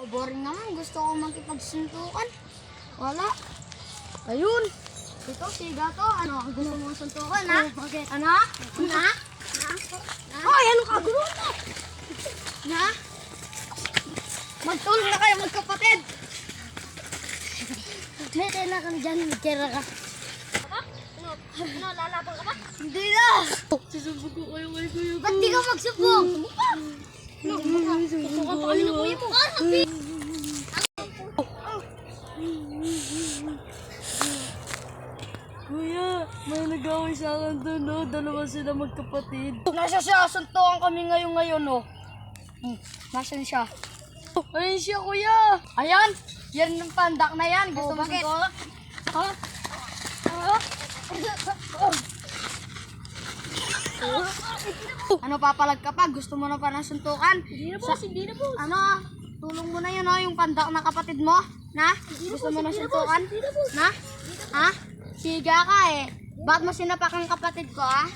Boring naman. Gusto ko makipagsuntukan. Wala. Ayun. Ito, siga to. Ano, gusto mo suntukan, ha? Okay. Ano? Na? Hoy, ano kagulo mo? Na? Magtulong na kayo, magkapatid. May tela kang dyan, magkira ka. Ano, lalaban ka ba? Hindi na. Susubok ko kayo kay kuya ko. Ba't di ka magsubok? Susubukan pa kami ng kuya mo. Kuya, may nag-away sa akin doon, no? Dalawa sila magkapatid. Nasa siya, suntukan kami ngayon, no? Nasaan siya? Ayun siya, kuya. Ayan! Yan yung pandak na yan. Gusto mo bakit? suntukan? Ha? Ano, papalag ka pa? Gusto mo na pa ng suntukan? Hindi na boss, hindi na boss. Ano, tulong mo na yun, oh, yung pandak na kapatid mo. Na? Gusto mo na suntukan? Na? Ha? Siga ka eh. Bakit mo sinapak ang kapatid ko, ha?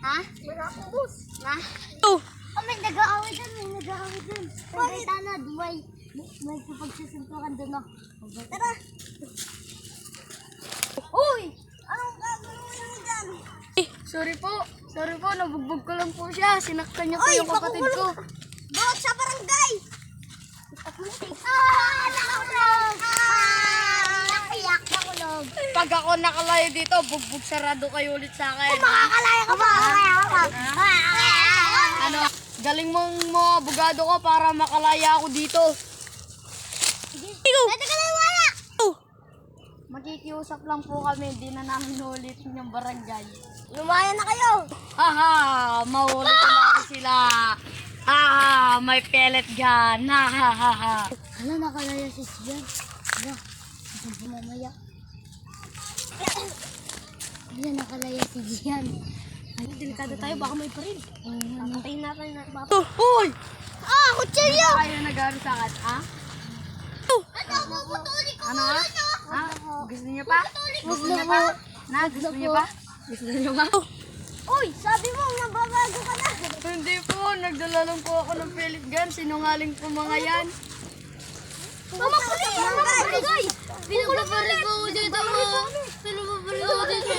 Ha? Wala akong boss. Na? Oh! Oh, may nag-aaway dyan, May tanod, may pagsusuntukan dun, no? Tara! Uy! Anong gagawin mo naman dyan? Sorry po, nabugbog ko lang po siya. Sinaktan niya po yung kapatid ko. Bawat sa barangay! Nakulog! Nakulog! Pag ako nakalayo dito, bugbog sarado kayo ulit sa akin. Makakalaya ka ba? Ano? Galing mong mga abogado ko para makalaya ako dito. Pwede ka na wala! Makikiusap lang po kami, hindi na namin ulit yung barangay. Lumaya na kayo! Haha, mahuli ko na sila. Haha, may pellet gun. Hahaha. Hala, nakalaya si Sian. Hala, isang mamaya. Hala, nakalaya si Sian. Ay, delikado tayo, baka may paril. Papatayin natin na baba. Uy! Ah, kutsilyo! Kayo nag-aaral sa akin, ha? Ano, puputuli ko Ano ha? Ha? Gusto niyo pa? Gusto niyo pa? Na, gusto niyo pa? Gusto niyo pa? Uy, sabi mo, mababago ka na. Hindi po, nagdala lang po ako ng pellet gun. Sinungaling po mga yan. Mama, kulit! Mama, kulit! Pinapapalit po ako dito mo. Pinapapalit ako dito.